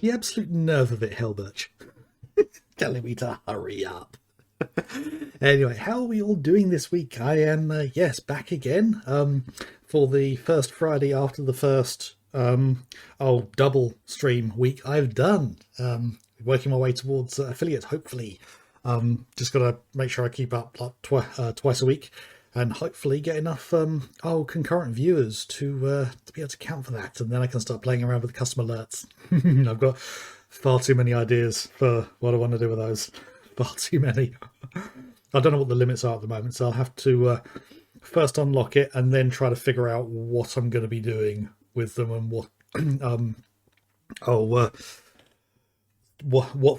The absolute nerve of it, Hellbirch. Telling me to hurry up. Anyway, how are we all doing this week? I am, yes, back again for the first Friday after the first double stream week I've done. Working my way towards affiliate, hopefully. Just got to make sure I keep up like twice a week and hopefully get enough concurrent viewers to be able to count for that, and then I can start playing around with custom alerts. I've got far too many ideas for what I want to do with those. Far too many. I don't know what the limits are at the moment, so I'll have to first unlock it and then try to figure out what I'm going to be doing with them and what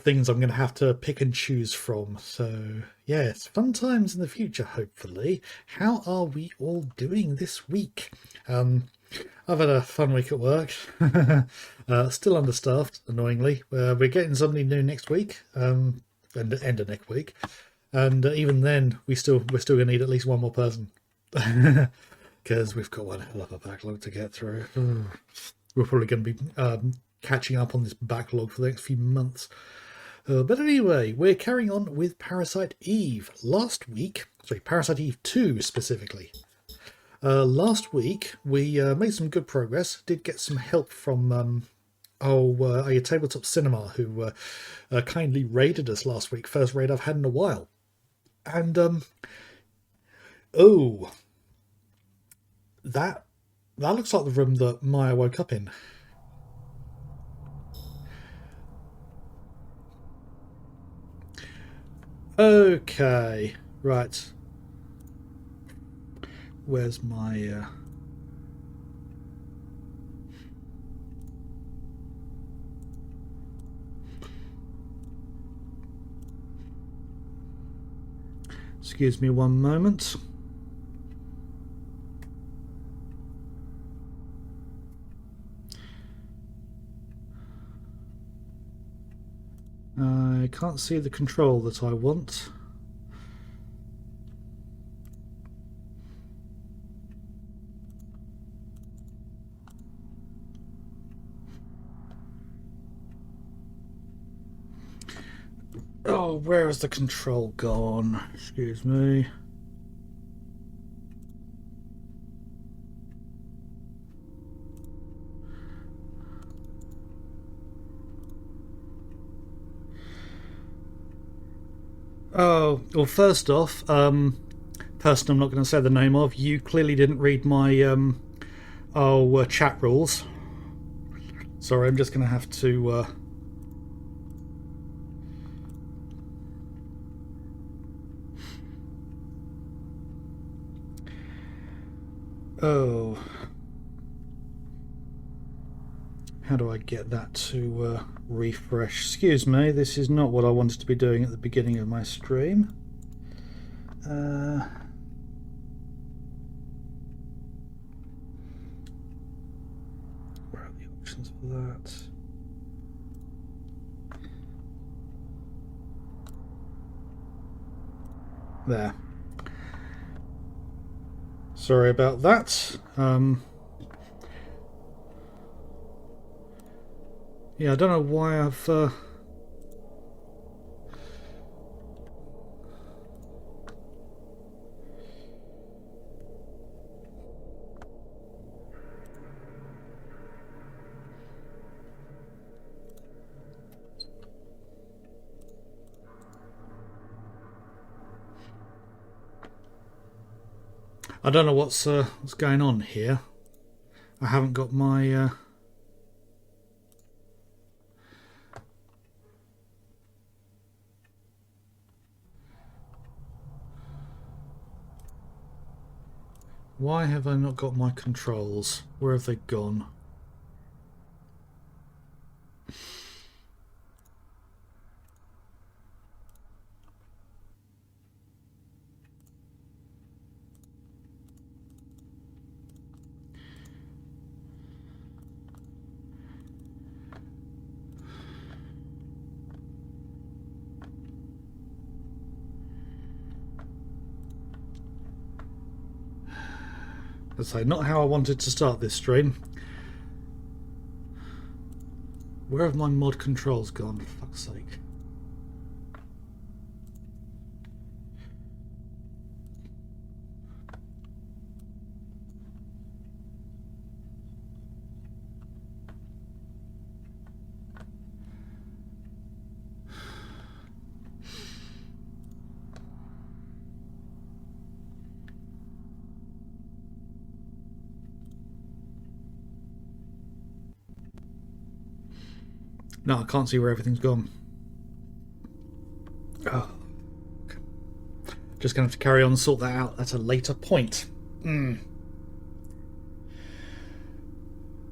things I'm going to have to pick and choose from. So yes, fun times in the future, hopefully. How are we all doing this week? I've had a fun week at work. Still understaffed, annoyingly. We're getting somebody new next week, end of next week, and even then we're still going to need at least one more person because we've got one hell of a backlog to get through. We're probably going to be catching up on this backlog for the next few months. But anyway, we're carrying on with Parasite Eve. Parasite Eve 2 specifically. Last week we made some good progress. Did get some help from a Tabletop Cinema who kindly raided us last week. First raid I've had in a while. And that looks like the room that Maya woke up in. Okay, right. Where's my... Excuse me one moment. I can't see the control that I want. Oh, where has the control gone? Excuse me. Oh, well, first off, person I'm not going to say the name of, you clearly didn't read my chat rules. Sorry, I'm just going to have to... how do I get that to refresh? Excuse me, this is not what I wanted to be doing at the beginning of my stream. Where are the options for that? There. Sorry about that. Yeah, I don't know why I've... I don't know what's going on here. I haven't got my... Why have I not got my controls? Where have they gone? Let's say, not how I wanted to start this stream. where have my mod controls gone, for fuck's sake? No, I can't see where everything's gone. Oh. Just going to have to carry on and sort that out at a later point.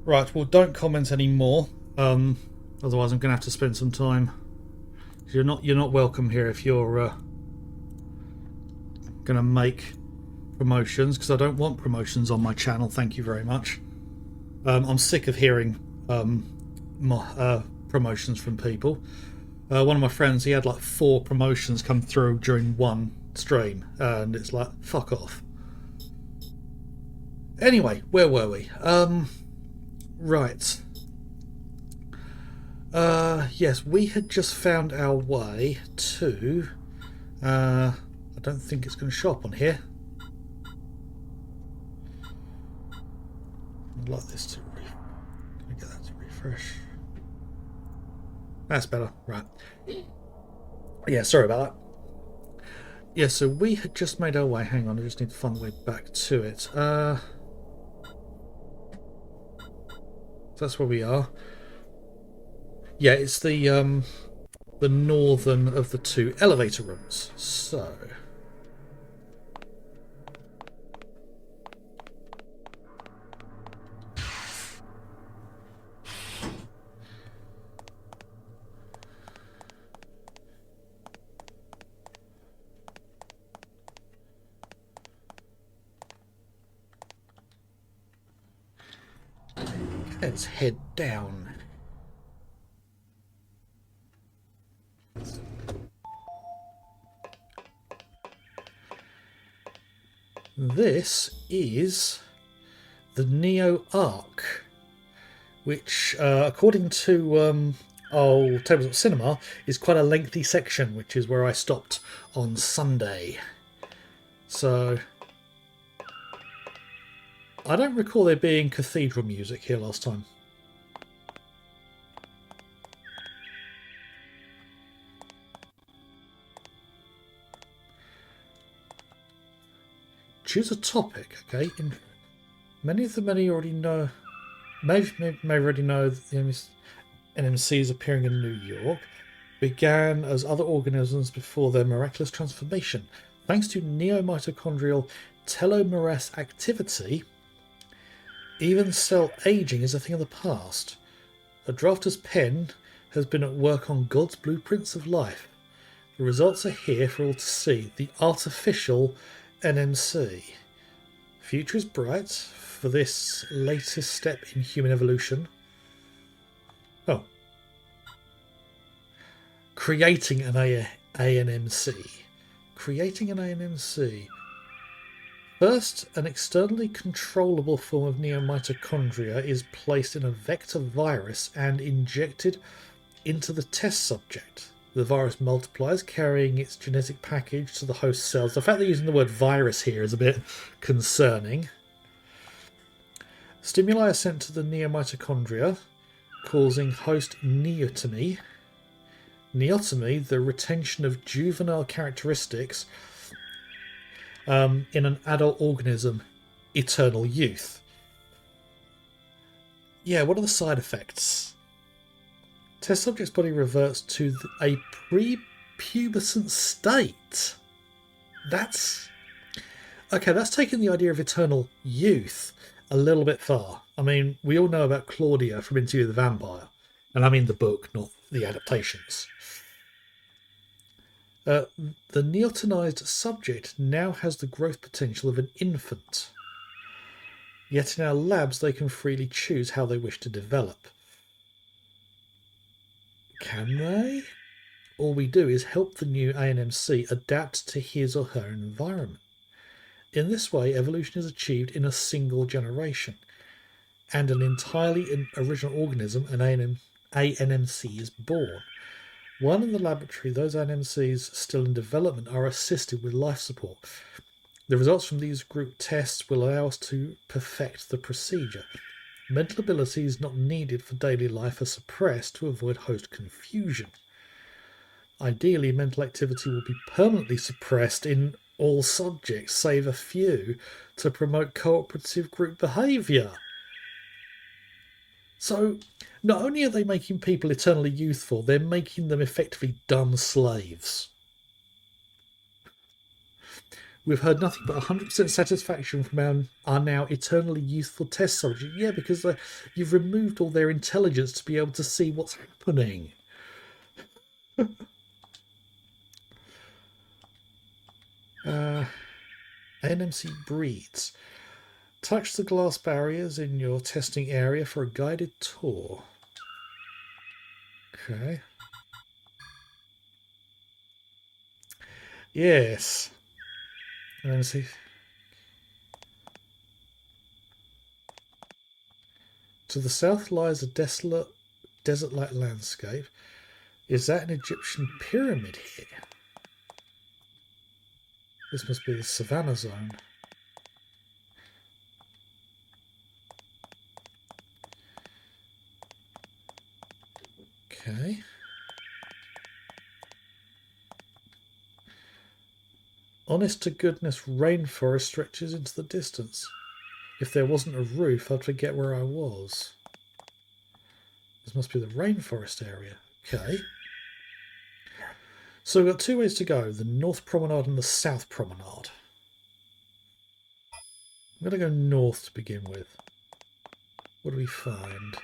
Right, well, don't comment anymore. Otherwise, I'm going to have to spend some time. You're not welcome here if you're going to make promotions, because I don't want promotions on my channel. Thank you very much. I'm sick of hearing promotions from people. One of my friends, he had like 4 promotions come through during one stream, and it's like, fuck off. Anyway, where were we? Right. Yes, we had just found our way to... I don't think it's going to show up on here. I'd like this to... Can I get that to refresh? That's better. Right. Yeah, sorry about that. Yeah, so we had just made our way. Hang on, I just need to find the way back to it. So that's where we are. Yeah, it's the northern of the 2 elevator rooms. So let's head down. This is the Neo Arc, which, according to Tables of Cinema, is quite a lengthy section, which is where I stopped on Sunday. So I don't recall there being cathedral music here last time. Choose a topic, okay? Many of the many already know, may already know that the NMCs appearing in New York began as other organisms before their miraculous transformation. Thanks to neomitochondrial telomerase activity, even cell aging is a thing of the past. A drafter's pen has been at work on God's blueprints of life. The results are here for all to see. The artificial NMC. Future is bright for this latest step in human evolution. Oh. Creating an ANMC. Creating an ANMC. First, an externally controllable form of neomitochondria is placed in a vector virus and injected into the test subject. The virus multiplies, carrying its genetic package to the host cells. The fact they're using the word virus here is a bit concerning. Stimuli are sent to the neomitochondria, causing host neotomy. Neotomy, the retention of juvenile characteristics in an adult organism, eternal youth. Yeah, what are the side effects? Test subject's body reverts to a prepubescent state. That's... okay, that's taking the idea of eternal youth a little bit far. I mean, we all know about Claudia from Interview with the Vampire. And I mean the book, not the adaptations. The neotonized subject now has the growth potential of an infant. Yet in our labs they can freely choose how they wish to develop. Can they? All we do is help the new ANMC adapt to his or her environment. In this way, evolution is achieved in a single generation, and an entirely original organism, an ANMC is born. While in the laboratory, those ANMCs still in development are assisted with life support. The results from these group tests will allow us to perfect the procedure. Mental abilities not needed for daily life are suppressed to avoid host confusion. Ideally, mental activity will be permanently suppressed in all subjects, save a few, to promote cooperative group behaviour. So, not only are they making people eternally youthful, they're making them effectively dumb slaves. We've heard nothing but 100% satisfaction from our now eternally youthful test subject. Yeah, because you've removed all their intelligence to be able to see what's happening. ANMC breeds. Touch the glass barriers in your testing area for a guided tour. Okay. Yes. Let's see. To the south lies a desolate, desert-like landscape. Is that an Egyptian pyramid here? This must be the savannah zone. Okay. Honest to goodness rainforest stretches into the distance. If there wasn't a roof, I'd forget where I was. This must be the rainforest area. Okay. So we've got two ways to go, the North Promenade and the South Promenade. I'm going to go north to begin with. What do we find?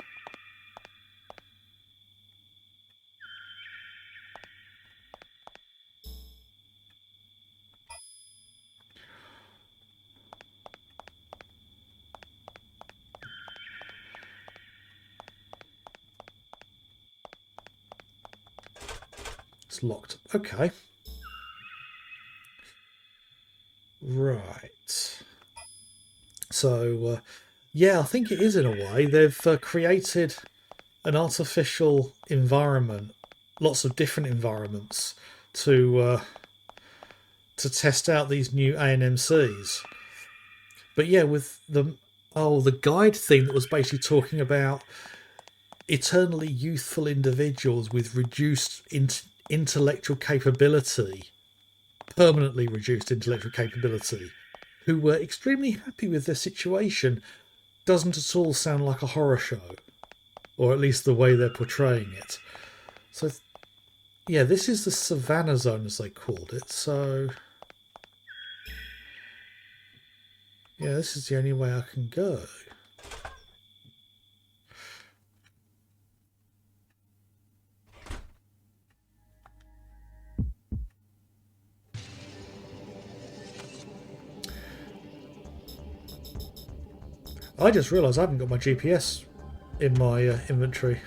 It's locked. Okay. Right. So, yeah, I think it is in a way. They've created an artificial environment, lots of different environments to test out these new ANMCs. But yeah, with the guide thing that was basically talking about eternally youthful individuals with reduced intellectual capability, permanently reduced intellectual capability, who were extremely happy with their situation, doesn't at all sound like a horror show, or at least the way they're portraying it. So, yeah, this is the savannah zone, as they called it. So, yeah, this is the only way I can go. I just realised I haven't got my GPS in my inventory.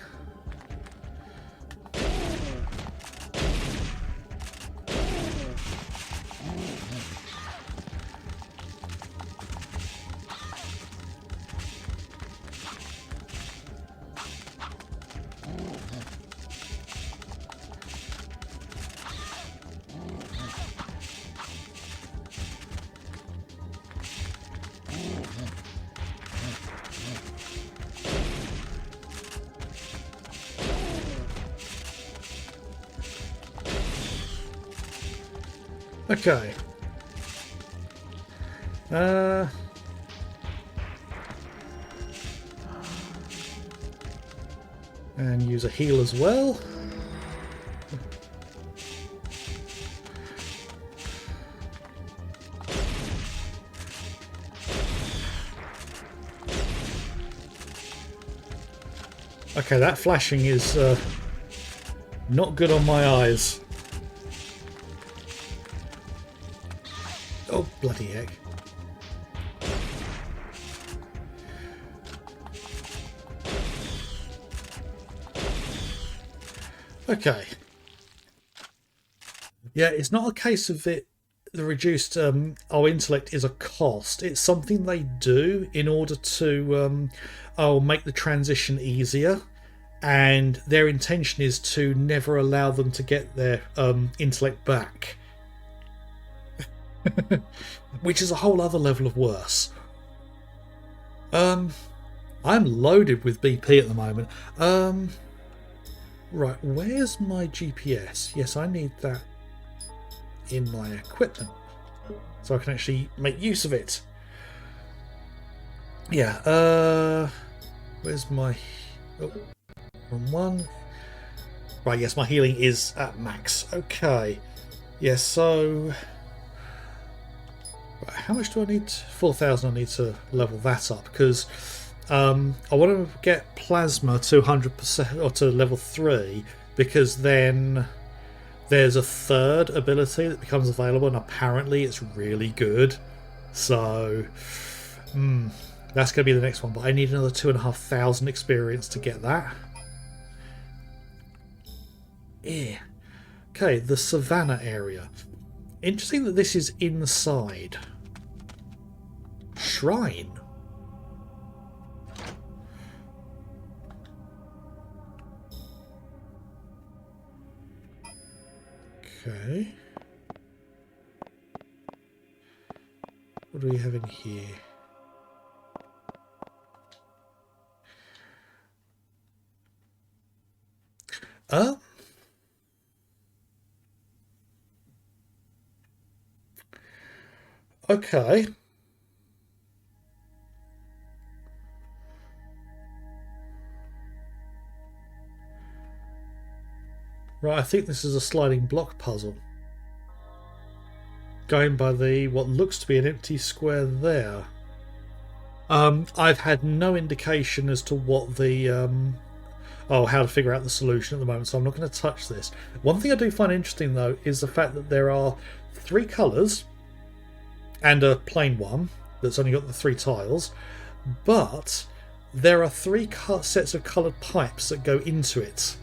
Okay. And use a heal as well. Okay, that flashing is not good on my eyes. Oh, bloody heck. Okay. Yeah, it's not a case of the reduced intellect is a cost. It's something they do in order to make the transition easier and their intention is to never allow them to get their intellect back. Which is a whole other level of worse. I'm loaded with BP at the moment. Right, where's my GPS? Yes, I need that in my equipment so I can actually make use of it. Yeah, where's my... Oh, wrong one. Right, yes, my healing is at max. Okay. Yeah, so... Right, how much do I need? 4,000 I need to level that up, because I want to get plasma to 100% or to level 3, because then there's a third ability that becomes available, and apparently it's really good. So that's going to be the next one, but I need another 2,500 experience to get that. Yeah. Okay, the savannah area. Interesting that this is inside. Shrine. Okay. What do we have in here? Okay. Right, I think this is a sliding block puzzle. Going by the what looks to be an empty square there. I've had no indication as to what the how to figure out the solution at the moment, so I'm not going to touch this. One thing I do find interesting though is the fact that there are 3 colours and a plain one that's only got the 3 tiles, but there are 3 sets of coloured pipes that go into it.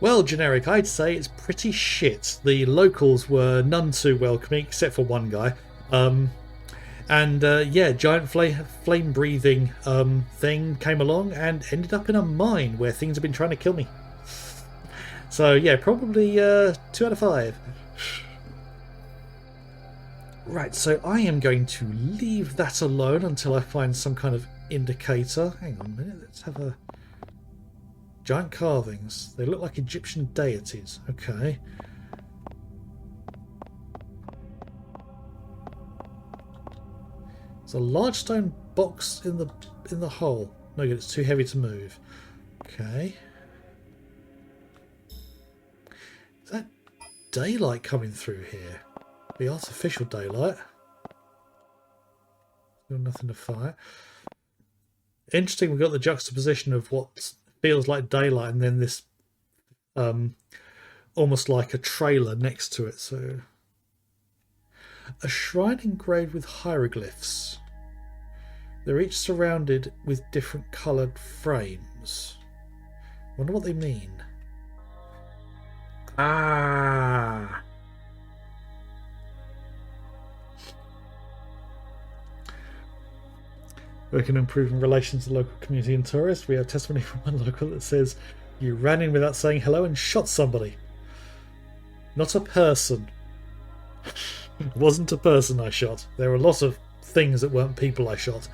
Well, generic, I'd say it's pretty shit. The locals were none too welcoming, except for one guy. Yeah, giant flame breathing thing came along and ended up in a mine where things have been trying to kill me. So yeah, probably 2 out of 5. Right, so I am going to leave that alone until I find some kind of indicator. Hang on a minute, let's have a... Giant carvings. They look like Egyptian deities. Okay. There's a large stone box in the hole. No good, it's too heavy to move. Okay. Is that daylight coming through here? The artificial daylight. Still nothing to fire. Interesting, we've got the juxtaposition of what feels like daylight and then this almost like a trailer next to it. So a shrine engraved with hieroglyphs. They're each surrounded with different coloured frames. Wonder what they mean. Ah. Working on improving relations to the local community and tourists. We have testimony from one local that says, "You ran in without saying hello and shot somebody." Not a person. It wasn't a person I shot. There were lots of things that weren't people I shot.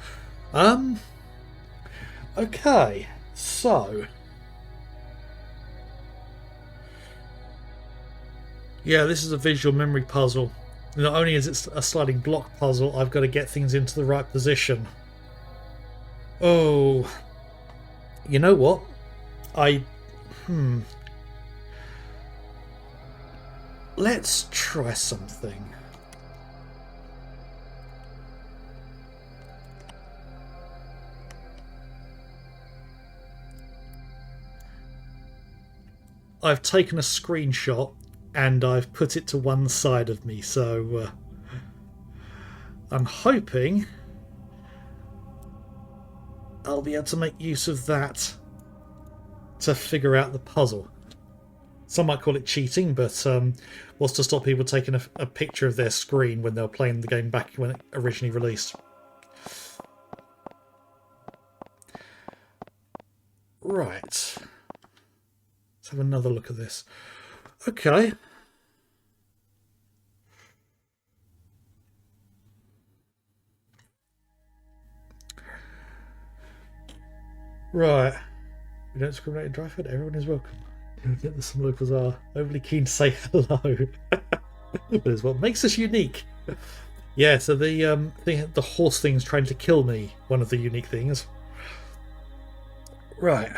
Okay, so... Yeah, this is a visual memory puzzle. Not only is it a sliding block puzzle, I've got to get things into the right position. Oh, you know what? Let's try something. I've taken a screenshot and I've put it to one side of me, so I'm hoping I'll be able to make use of that to figure out the puzzle. Some might call it cheating, but was to stop people taking a picture of their screen when they were playing the game back when it originally released. Right. Let's have another look at this. Okay. Right. We don't discriminate in Dryford. Everyone is welcome. Some locals are overly keen to say hello. But it's what makes us unique. Yeah, so the horse thing's trying to kill me. One of the unique things. Right.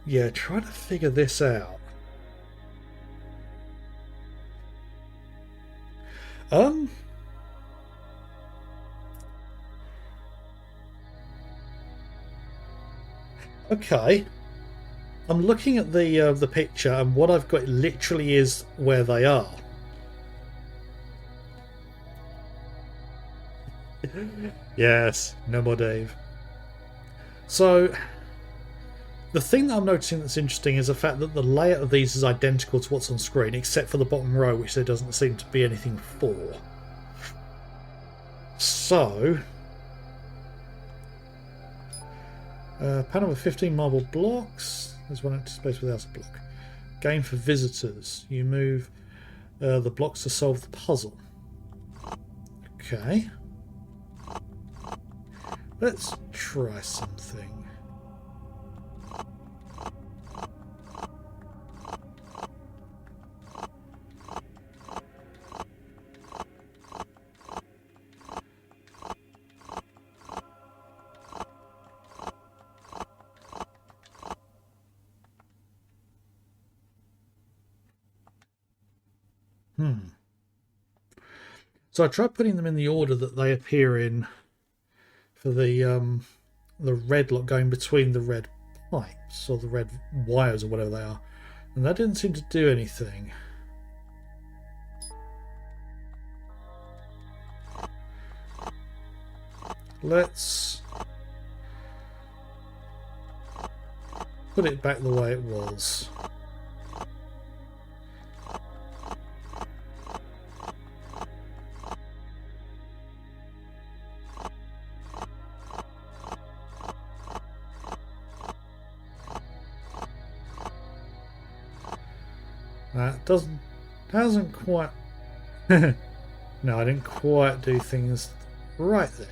Yeah, try to figure this out. Okay. I'm looking at the picture, and what I've got literally is where they are. Yes, no more Dave. So, the thing that I'm noticing that's interesting is the fact that the layout of these is identical to what's on screen, except for the bottom row, which there doesn't seem to be anything for. So, panel with 15 marble blocks. There's one empty space without a block. Game for visitors. You move the blocks to solve the puzzle. Okay. Let's try something. So I tried putting them in the order that they appear in for the red lot going between the red pipes or the red wires or whatever they are, and that didn't seem to do anything. Let's put it back the way it was. That hasn't quite. No, I didn't quite do things right there.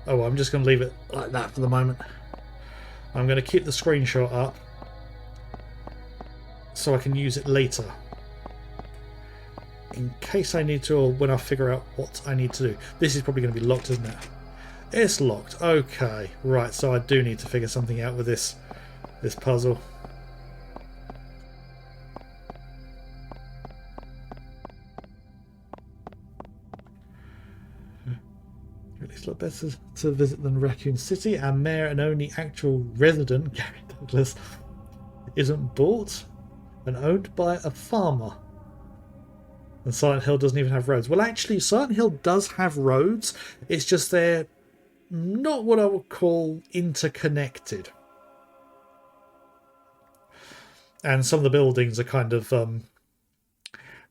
Oh, well, I'm just going to leave it like that for the moment. I'm going to keep the screenshot up so I can use it later in case I need to, or when I figure out what I need to do. This is probably going to be locked, isn't it? It's locked. Okay, right. So I do need to figure something out with this puzzle. It's a lot better to visit than Raccoon City. Our mayor and only actual resident, Gary Douglas, isn't bought and owned by a farmer. And Silent Hill doesn't even have roads. Well, actually, Silent Hill does have roads. It's just they're not what I would call interconnected. And some of the buildings are kind of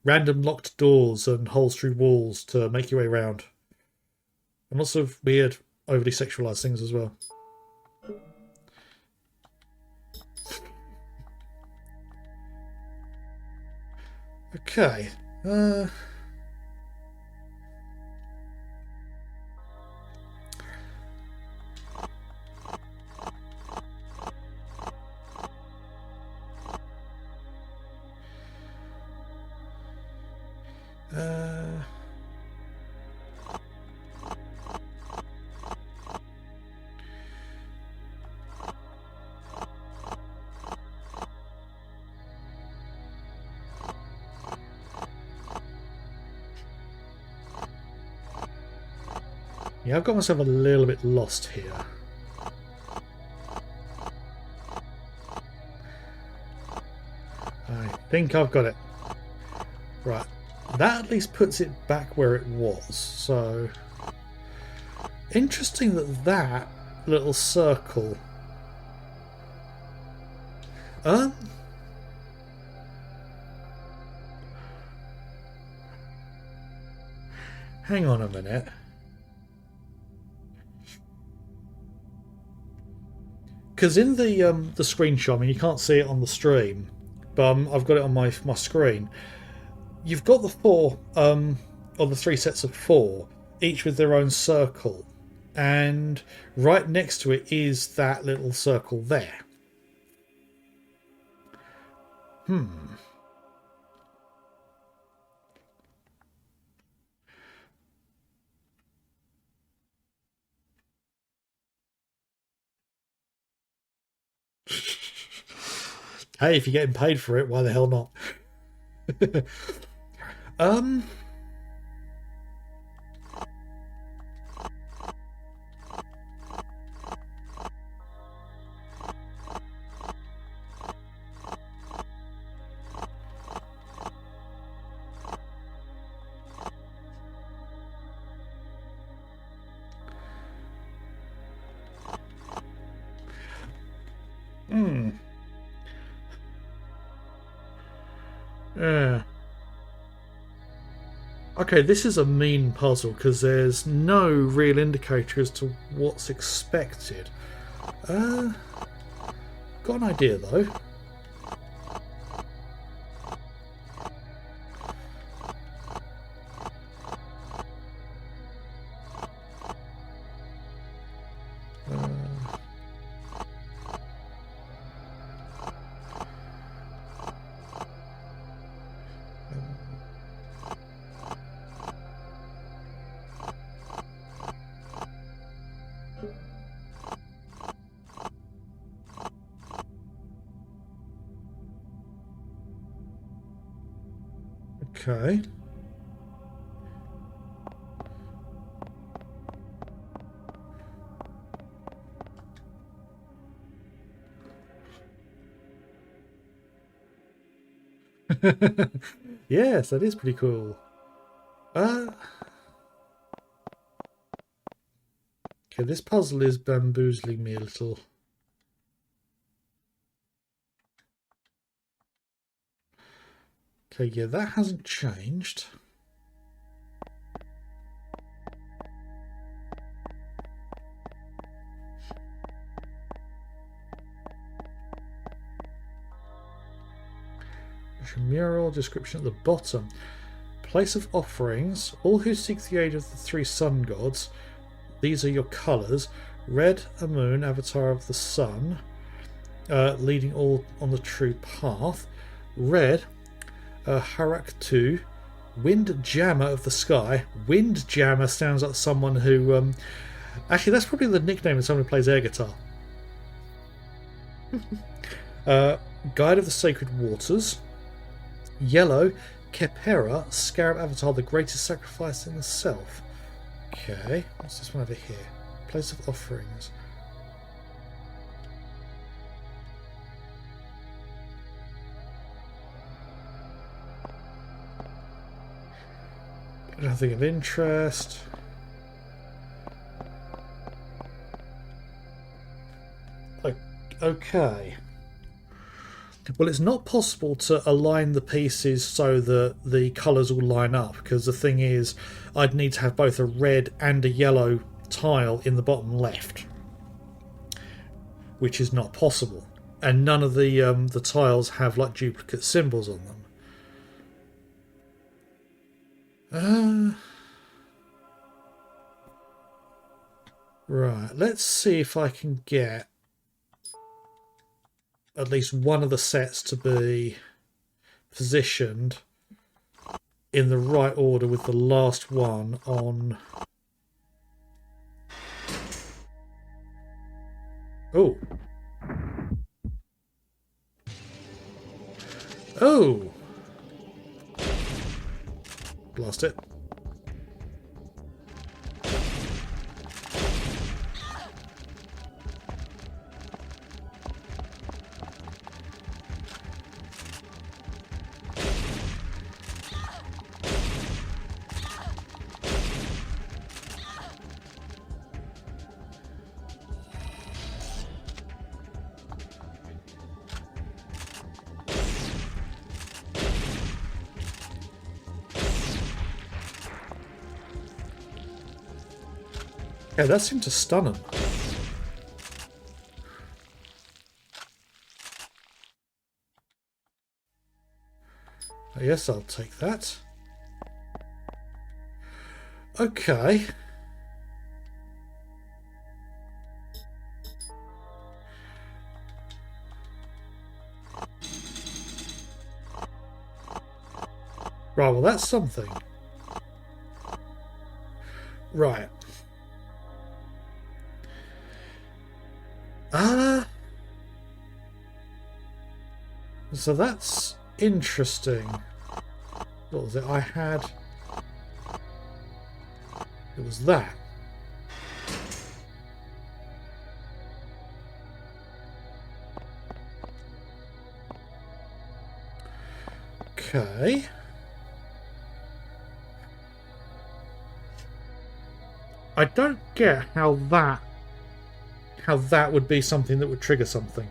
random locked doors and holes through walls to make your way around. And lots of weird, overly sexualized things as well. Okay. Yeah, I've got myself a little bit lost here. I think I've got it. Right. That at least puts it back where it was. So, interesting that that little circle Um, hang on a minute. Because in the screenshot, I mean, you can't see it on the stream, but I've got it on my screen. You've got the four, or the three sets of four, each with their own circle, and right next to it is that little circle there. Hey, if you're getting paid for it, why the hell not? um. Hmm. Yeah. Okay, this is a mean puzzle because there's no real indicator as to what's expected. Got an idea though. Okay. Yes, that is pretty cool. Okay, this puzzle is bamboozling me a little. Okay, yeah, that hasn't changed. There's a mural description at the bottom. Place of offerings. All who seek the aid of the three sun gods. These are your colours. Red, a moon, avatar of the sun, leading all on the true path. Red, Harak-2, Windjammer of the sky. Windjammer sounds like someone who... actually, that's probably the nickname of someone who plays air guitar. Guide of the sacred waters. Yellow, Kepera, scarab avatar, the greatest sacrifice in the self. Okay, what's this one over here? Place of offerings. Nothing of interest. Okay. Well, it's not possible to align the pieces so that the colours will line up, because the thing is, I'd need to have both a red and a yellow tile in the bottom left, which is not possible. And none of the tiles have like duplicate symbols on them. Right, let's see if I can get at least one of the sets to be positioned in the right order with the last one on. Oh. Oh. Blast it. Yeah, that seemed to stun him. Yes, I'll take that. Okay. Right, well that's something. Right. So that's interesting. What was it? It was that. Okay. I don't get how that would be something that would trigger something.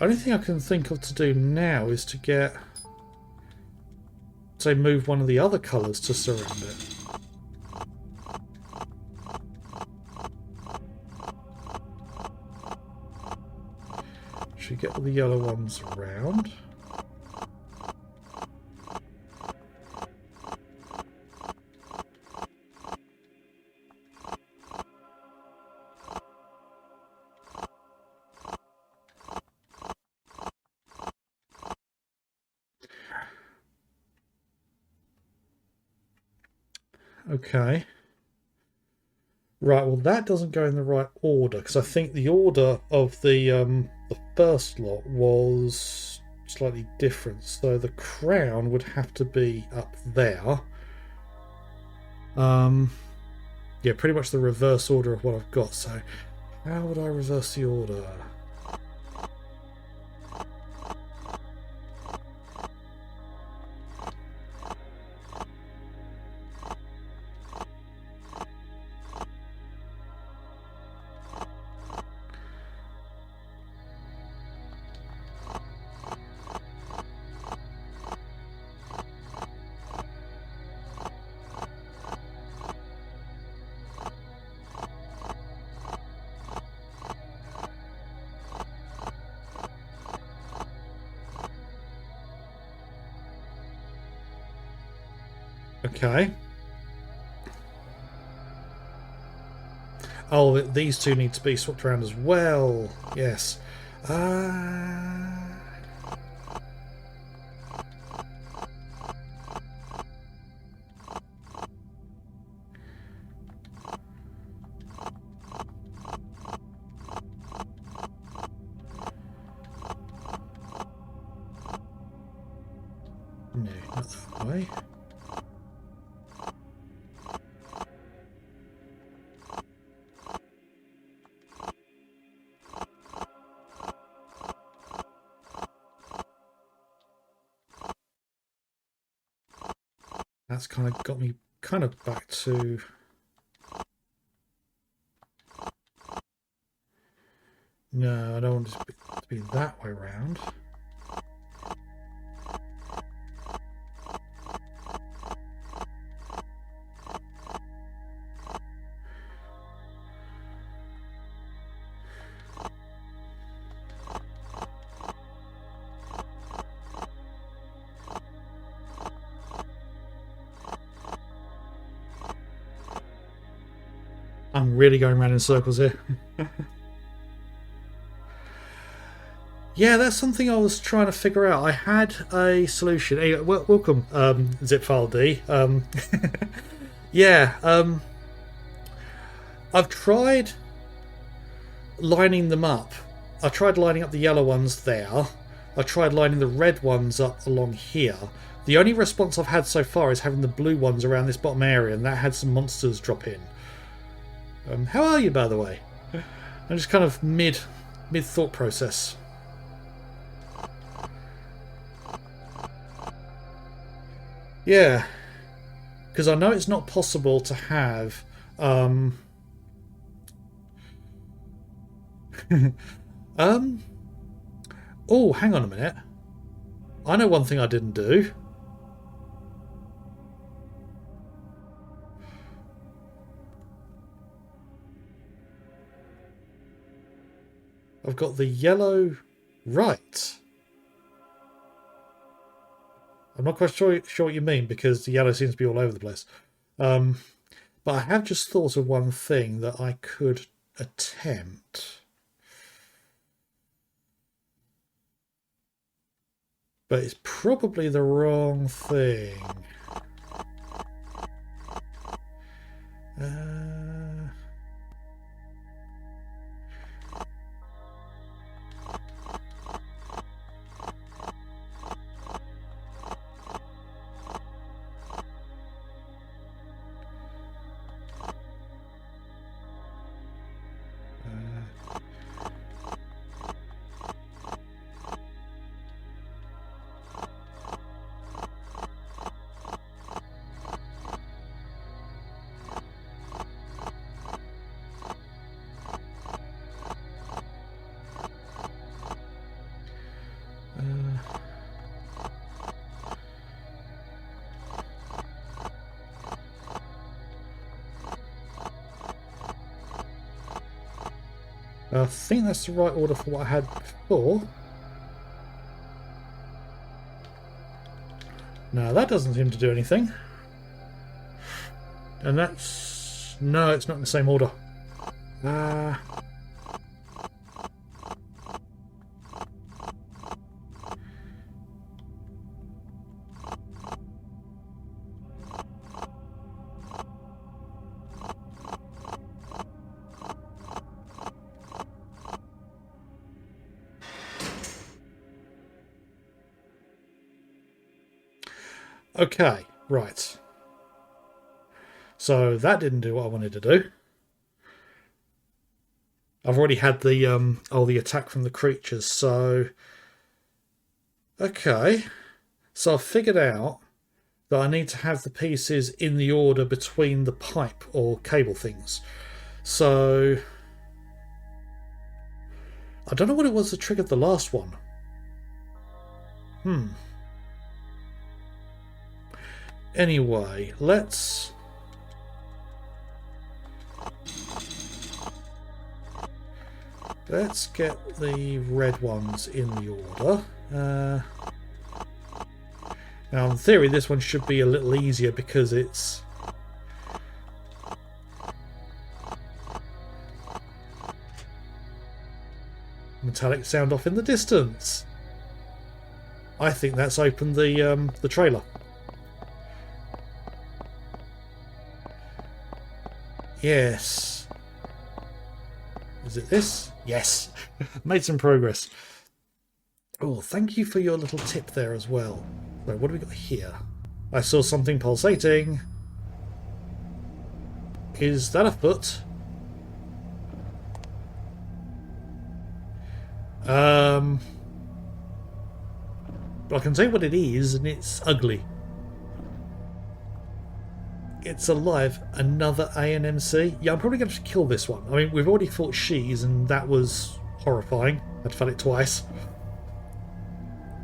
Only thing I can think of to do now is to get, say, move one of the other colours to surround it. Should get all the yellow ones around. Okay. Right, well that doesn't go in the right order, because I think the order of the first lot was slightly different. So the crown would have to be up there. Yeah, pretty much the reverse order of what I've got. So how would I reverse the order? Okay. Oh, these two need to be swapped around as well. Yes. No, not that way. That's kind of got me kind of back to... No, I don't want it to be that way round. I'm really going around in circles here. Yeah, that's something I was trying to figure out. I had a solution. Hey, welcome, Zipfile D. Yeah, I've tried lining them up. I tried lining up the yellow ones there. I tried lining the red ones up along here. The only response I've had so far is having the blue ones around this bottom area, and that had some monsters drop in. How are you, by the way? I'm just kind of mid thought process. Yeah, because I know it's not possible to have Oh, hang on a minute. I know one thing I didn't do. I've got the yellow... Right. I'm not quite sure what you mean, because the yellow seems to be all over the place. But I have just thought of one thing that I could attempt. But it's probably the wrong thing. I think that's the right order for what I had before. No, that doesn't seem to do anything. And that's... No, it's not in the same order. Okay, right. So that didn't do what I wanted to do. I've already had the the attack from the creatures, so okay. So I've figured out that I need to have the pieces in the order between the pipe or cable things. So I don't know what it was that triggered the last one. Anyway, let's get the red ones in the order. Now, in theory, this one should be a little easier because it's metallic sound off in the distance. I think that's opened the trailer. Yes. Is it this? Yes. Made some progress. Oh, thank you for your little tip there as well. So what do we got here? I saw something pulsating. Is that a foot? But I can say what it is, and it's ugly. It's alive. Another ANMC. Yeah, I'm probably going to kill this one. I mean, we've already fought Shees, and that was horrifying. I'd felt it twice.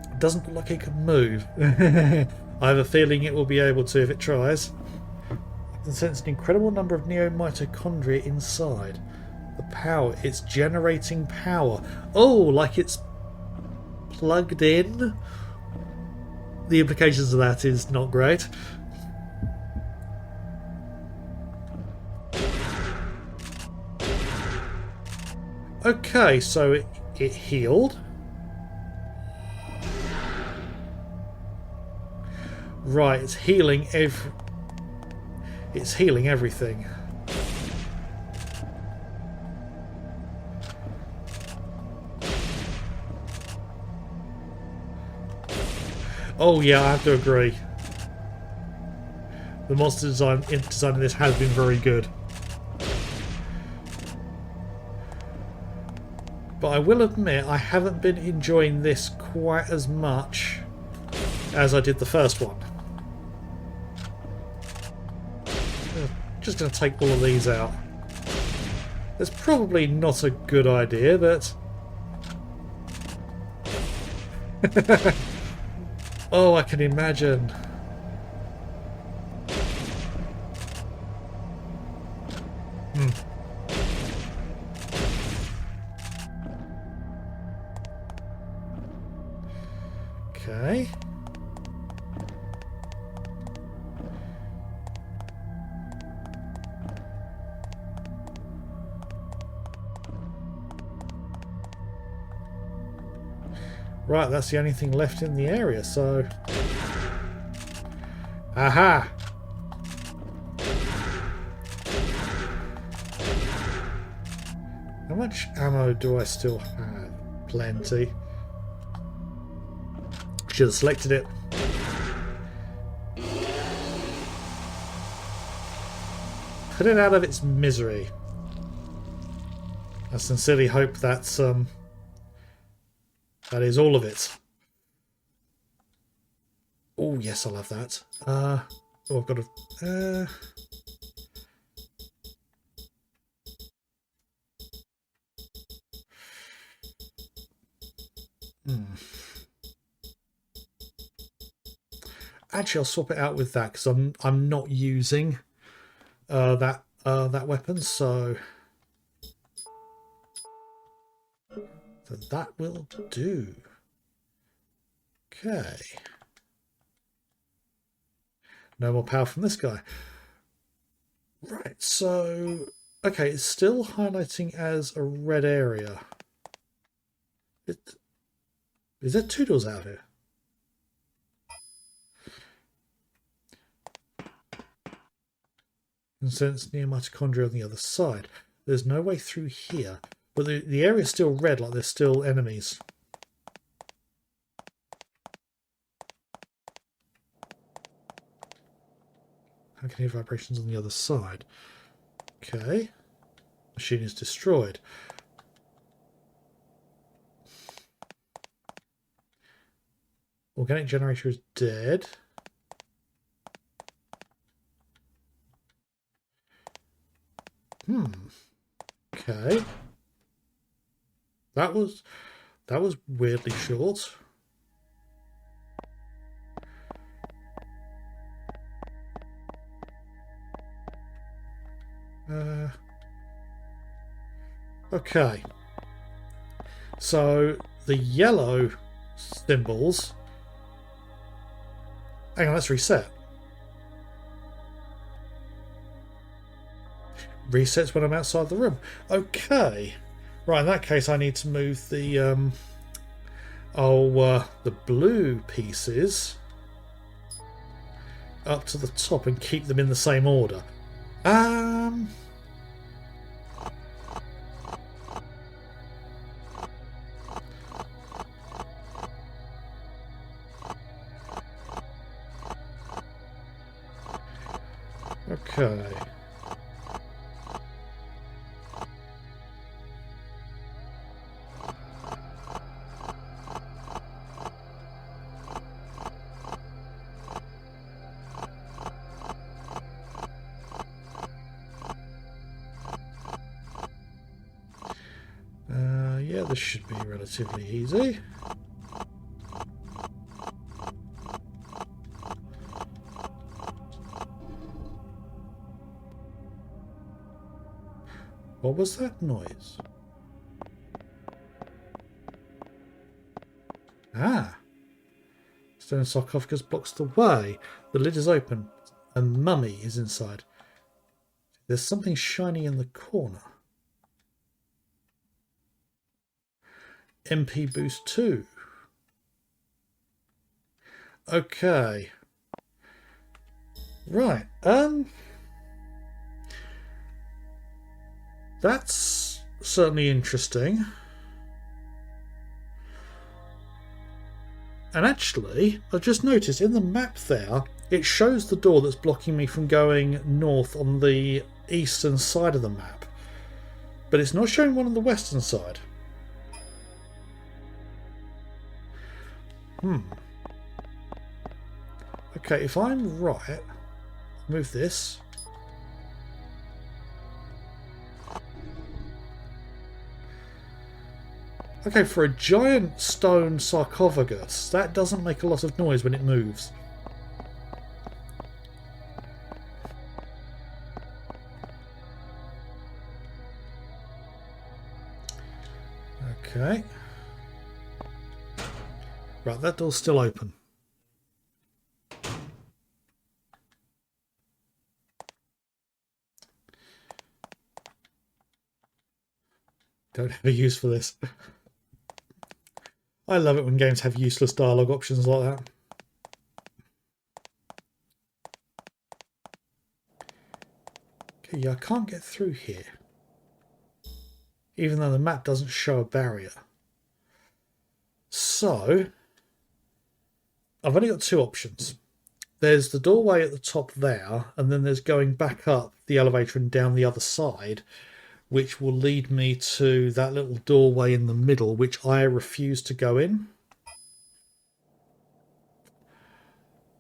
It doesn't look like it can move. I have a feeling it will be able to if it tries. I can sense an incredible number of neomitochondria inside. The power. It's generating power. Oh, like it's plugged in? The implications of that is not great. Okay, so it healed. Right, it's healing everything. Oh yeah, I have to agree. The monster design in this has been very good. But I will admit I haven't been enjoying this quite as much as I did the first one. Just going to take all of these out. It's probably not a good idea, but Oh, I can imagine. Hmm. Okay. Right, that's the only thing left in the area, so... Aha! How much ammo do I still have? Plenty. Should have selected it. Put it out of its misery. I sincerely hope that's that is all of it. Oh yes, I'll have that. Oh, I've got to. Actually, I'll swap it out with that because I'm not using that weapon, so that will do. Okay. No more power from this guy. Right, so okay, it's still highlighting as a red area. Is there 2 doors out here? And since near mitochondria on the other side, there's no way through here. But the area's still red, like there's still enemies. How can I hear vibrations on the other side? Okay. Machine is destroyed. Organic generator is dead. Okay. That was weirdly short. Okay. So the yellow symbols. Hang on, let's reset. Resets when I'm outside the room. Okay. Right, in that case I need to move the the blue pieces up to the top and keep them in the same order. Okay. Yeah, this should be relatively easy. What was that noise? Ah! Stone sarcophagus blocks the way. The lid is open. A mummy is inside. There's something shiny in the corner. MP boost 2. Okay. Right. That's certainly interesting. And actually, I've just noticed in the map there, it shows the door that's blocking me from going north on the eastern side of the map. But it's not showing one on the western side. Okay, if I'm right, move this. Okay, for a giant stone sarcophagus, that doesn't make a lot of noise when it moves. Okay. Right, that door's still open. Don't have a use for this. I love it when games have useless dialogue options like that. Okay, yeah, I can't get through here. Even though the map doesn't show a barrier. So, I've only got two options. There's the doorway at the top there, and then there's going back up the elevator and down the other side, which will lead me to that little doorway in the middle, which I refuse to go in.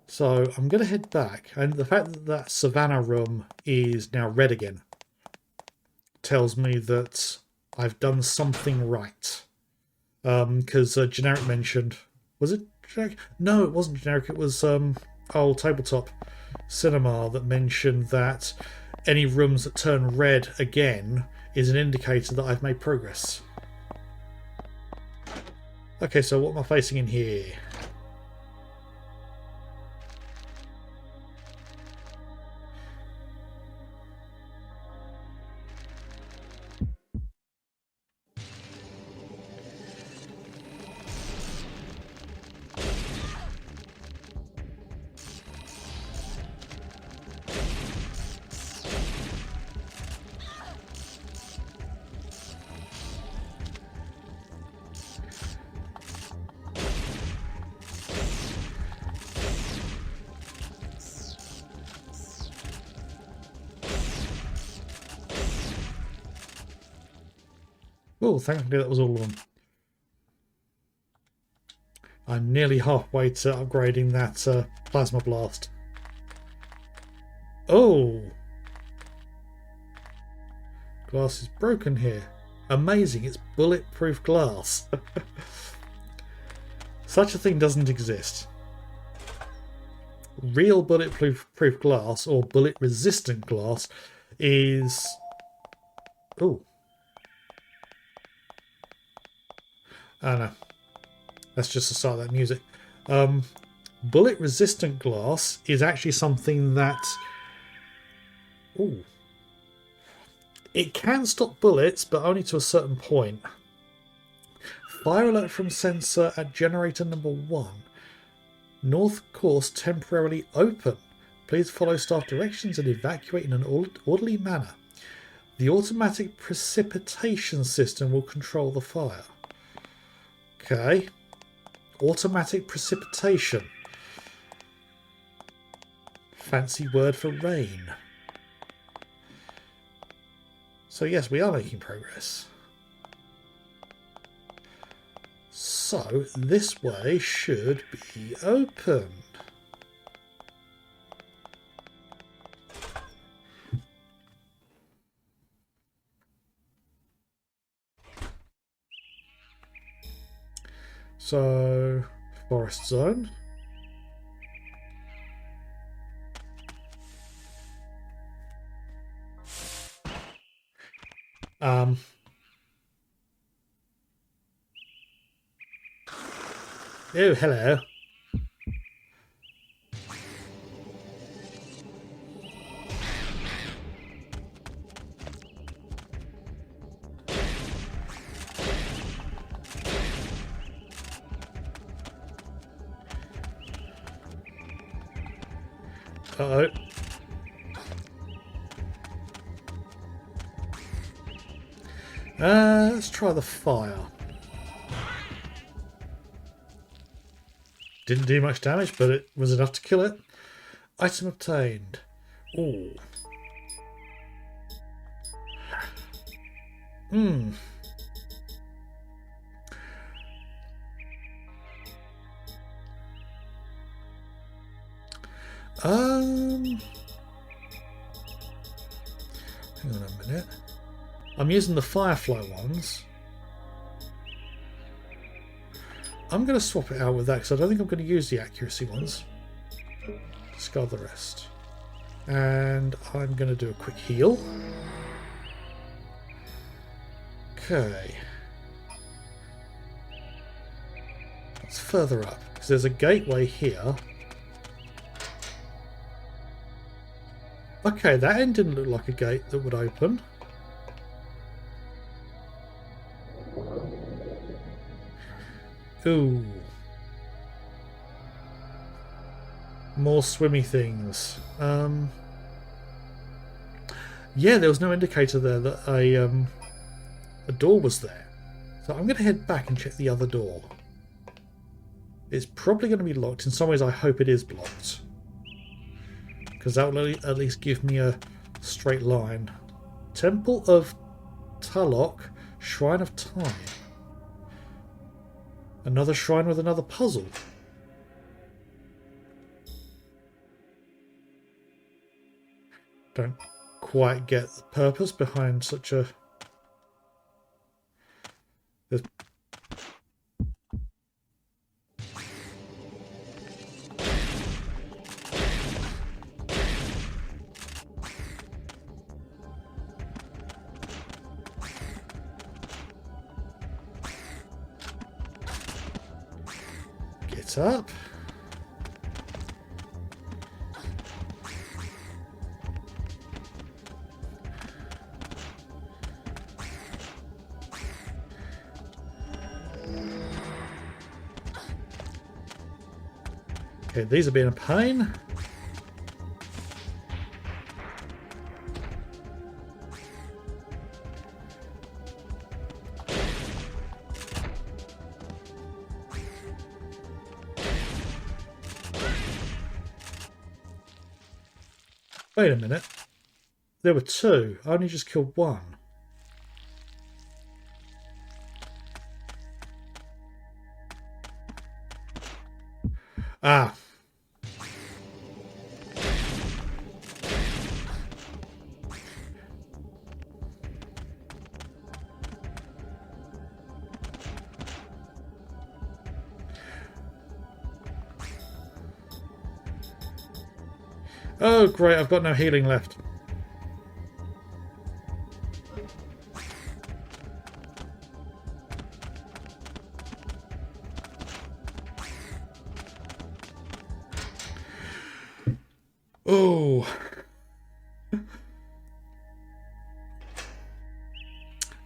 So I'm going to head back, and the fact that that Savannah room is now red again tells me that I've done something right. Because Generic mentioned... Was it Generic? No, it wasn't Generic. It was Tabletop Cinema that mentioned that any rooms that turn red again is an indicator that I've made progress. Okay, so what am I facing in here? Oh, thankfully that was all of them. I'm nearly halfway to upgrading that plasma blast. Oh! Glass is broken here. Amazing, it's bulletproof glass. Such a thing doesn't exist. Real bulletproof glass, or bullet-resistant glass, is... Oh. Oh no. That's just the start of that music. Bullet-resistant glass is actually something that... Ooh. It can stop bullets, but only to a certain point. Fire alert from sensor at generator number 1. North course temporarily open. Please follow staff directions and evacuate in an orderly manner. The automatic precipitation system will control the fire. Okay. Automatic precipitation. Fancy word for rain. So yes, we are making progress. So this way should be open. So, forest zone. Oh, hello. Uh-oh. Let's try the fire. Didn't do much damage, but it was enough to kill it. Item obtained. Ooh. Hmm. Hang on a minute. I'm using the Firefly ones. I'm going to swap it out with that because I don't think I'm going to use the accuracy ones. Discard the rest. And I'm going to do a quick heal. Okay. It's further up because there's a gateway here. Okay, that end didn't look like a gate that would open. Ooh. More swimmy things. Yeah, there was no indicator there that a door was there. So I'm going to head back and check the other door. It's probably going to be locked. In some ways, I hope it is blocked. Because that will at least give me a straight line. Temple of Talok, Shrine of Time. Another shrine with another puzzle. Don't quite get the purpose behind such a... There's... Get up. Okay, these are being a pain. Wait a minute. There were two. I only just killed one. Ah. Oh, great. I've got no healing left. Oh.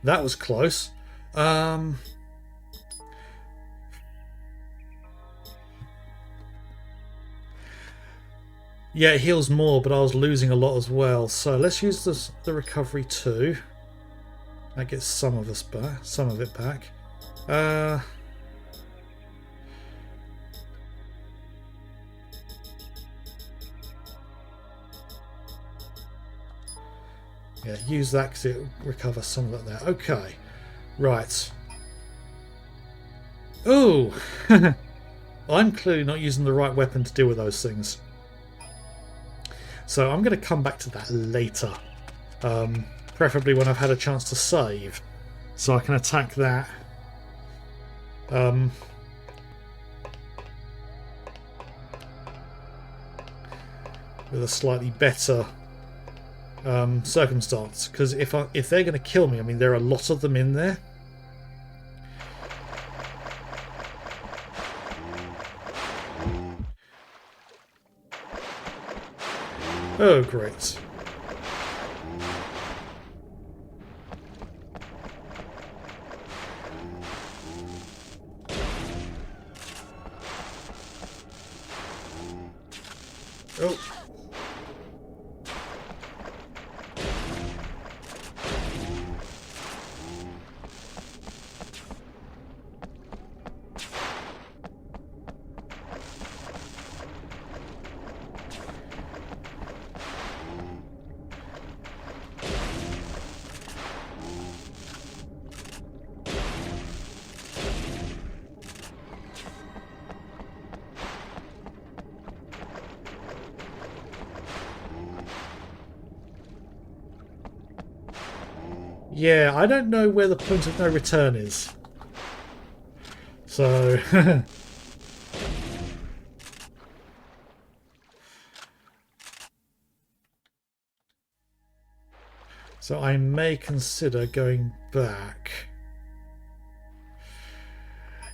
That was close. Yeah, it heals more, but I was losing a lot as well. So let's use the recovery too. That gets some of it back. Yeah, use that because it recovers some of it there. Okay, right. Oh, I'm clearly not using the right weapon to deal with those things. So I'm going to come back to that later. Preferably when I've had a chance to save. So I can attack that. With a slightly better circumstance. Because if they're going to kill me, I mean, there are a lot of them in there. Oh, great. Oh. Yeah, I don't know where the point of no return is. So so I may consider going back.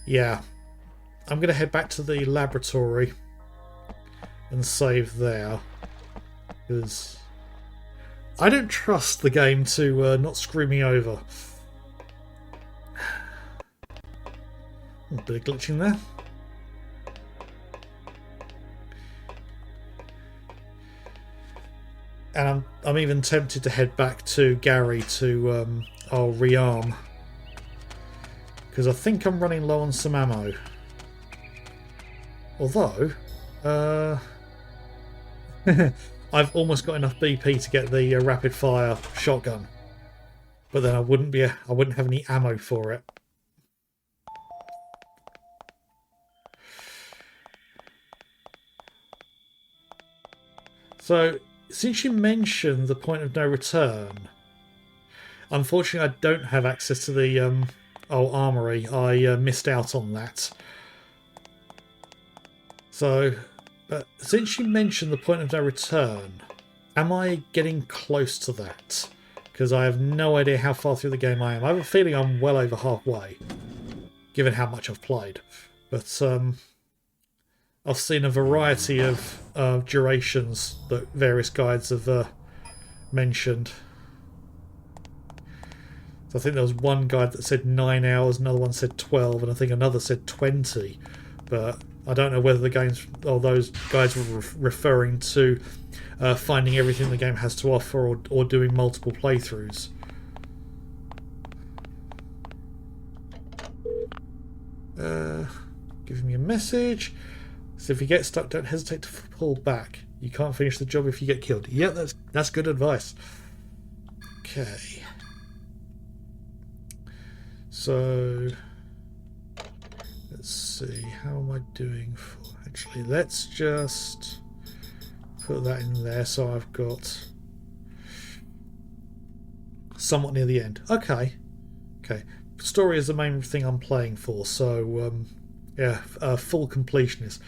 Yeah, I'm going to head back to the laboratory and save there, because I don't trust the game to not screw me over. A bit of glitching there. And I'm even tempted to head back to Gary to I'll rearm, because I think I'm running low on some ammo. Although I've almost got enough BP to get the rapid fire shotgun, but then I wouldn't have any ammo for it. So, since you mentioned the point of no return, unfortunately I don't have access to the armory. I missed out on that. So, but since you mentioned the point of no return, am I getting close to that? Because I have no idea how far through the game I am. I have a feeling I'm well over halfway, given how much I've played. But I've seen a variety of durations that various guides have mentioned. So I think there was one guide that said 9 hours, another one said 12, and I think another said 20. But I don't know whether the games or those guides were referring to finding everything the game has to offer, or doing multiple playthroughs. Giving me a message. So if you get stuck, don't hesitate to pull back. You can't finish the job if you get killed. Yeah, that's good advice. Okay. So let's see. How am I doing for? Actually, let's just put that in there. So I've got somewhat near the end. Okay. Okay. Story is the main thing I'm playing for. So yeah, full completionist.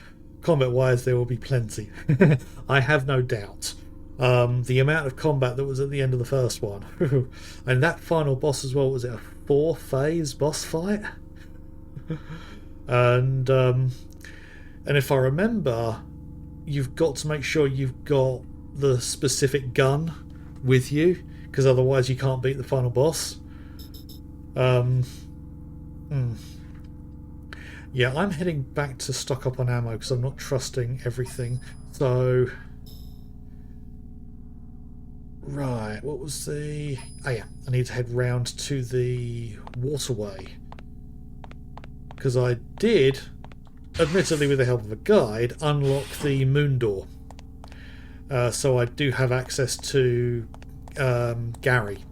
Combat-wise, there will be plenty. I have no doubt. The amount of combat that was at the end of the first one, and that final boss as well, was it a 4-phase boss fight? And if I remember, you've got to make sure you've got the specific gun with you, because otherwise you can't beat the final boss. Yeah, I'm heading back to stock up on ammo because I'm not trusting everything. So, right, what was the... Oh yeah, I need to head round to the waterway. Because I did, admittedly with the help of a guide, unlock the moon door. So I do have access to Gary.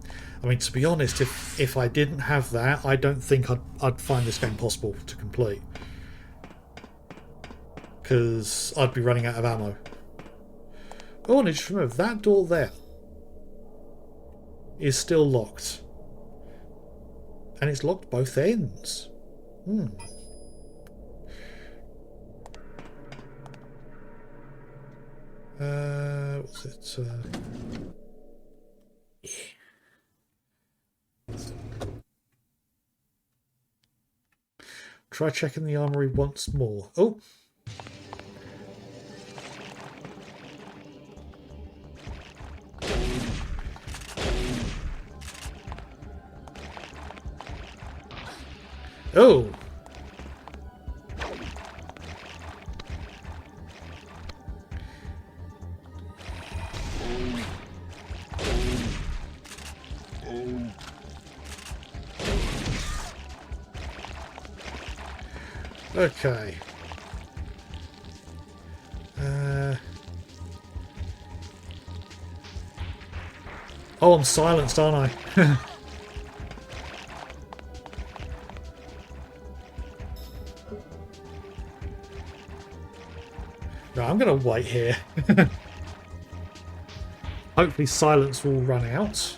I mean, to be honest, if I didn't have that, I don't think I'd find this game possible to complete. Because I'd be running out of ammo. Oh, and I just remember, that door there is still locked. And it's locked both ends. What's it? Yeah. Try checking the armory once more. Oh! Oh! Okay. Oh, I'm silenced, aren't I? Right, I'm going to wait here. Hopefully silence will run out.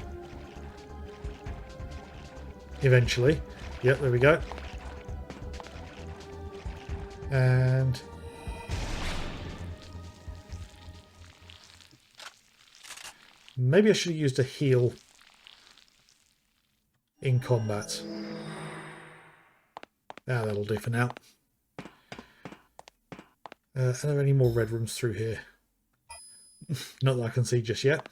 Eventually. Yep, there we go. And maybe I should have used a heal in combat. Ah, that'll do for now. Are there any more red rooms through here? Not that I can see just yet.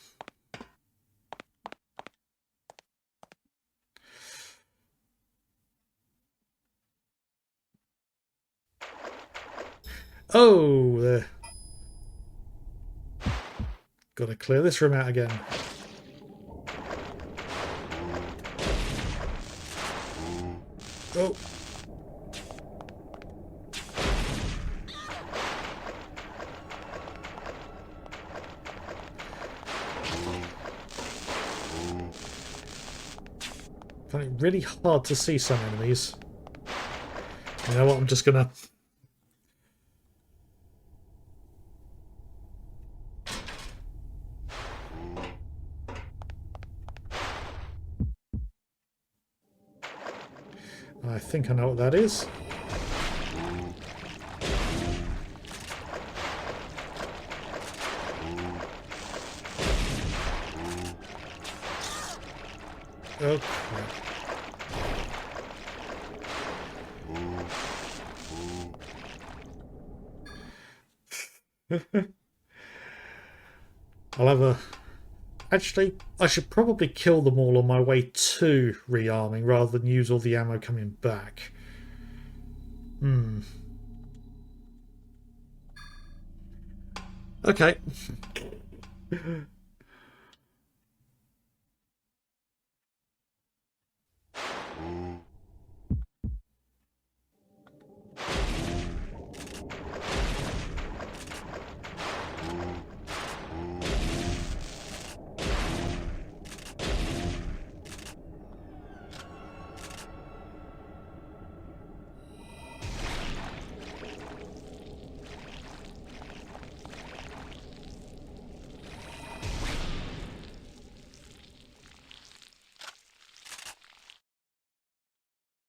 Oh, there. Got to clear this room out again. Oh. I find it really hard to see some enemies. You know what, I'm just gonna... I think I know what that is. Oh, crap. I'll have a... Actually, I should probably kill them all on my way to rearming rather than use all the ammo coming back. Okay.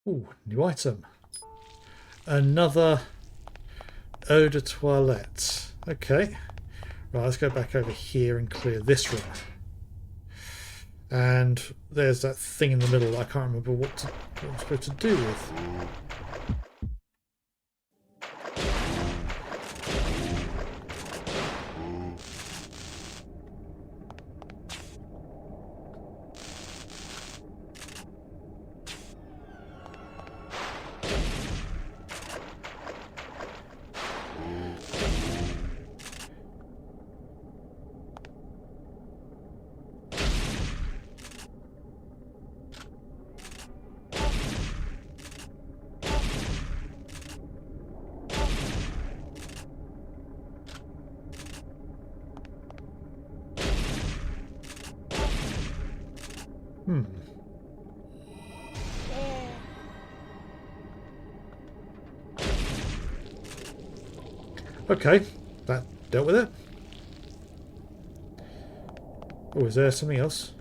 Ooh, new item. Another eau de toilette. Okay. Right, let's go back over here and clear this room. And there's that thing in the middle I can't remember what I'm supposed to do with. Okay, that dealt with it. Oh, is there something else?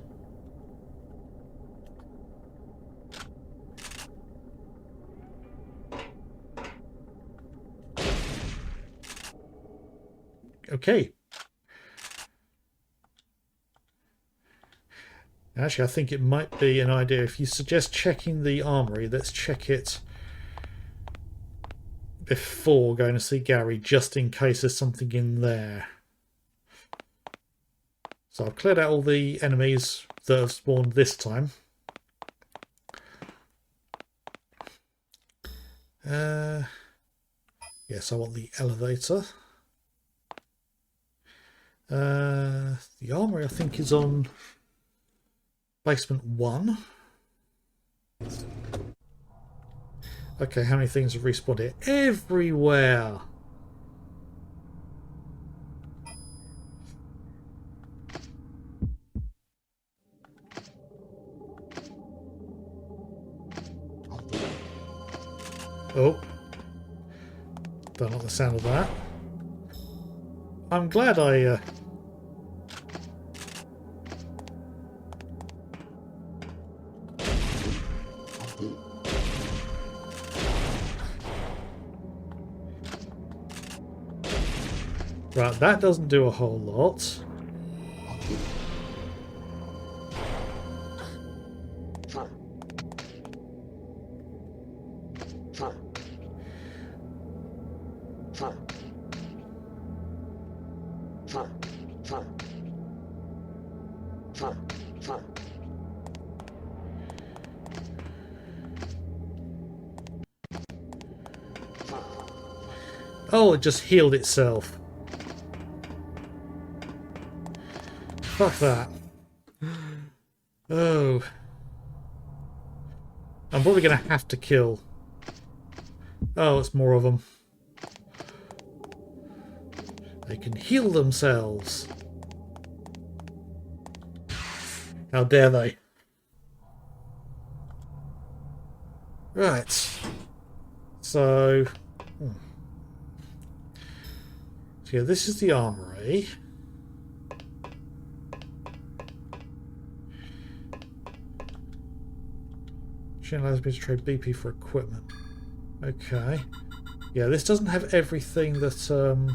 Okay. Actually, I think it might be an idea. If you suggest checking the armory, let's check it before going to see Gary, just in case there's something in there. So I've cleared out all the enemies that have spawned this time. Yes, I want the elevator. The armory, I think, is on basement 1. Okay, how many things have respawned here? Everywhere! Oh. Don't like the sound of that. I'm glad I... Right, that doesn't do a whole lot. Oh, it just healed itself. Fuck that. Oh. I'm probably going to have to kill. Oh, it's more of them. They can heal themselves. How dare they? Right. So yeah, this is the armory. She allows me to trade BP for equipment. Okay. Yeah, this doesn't have everything that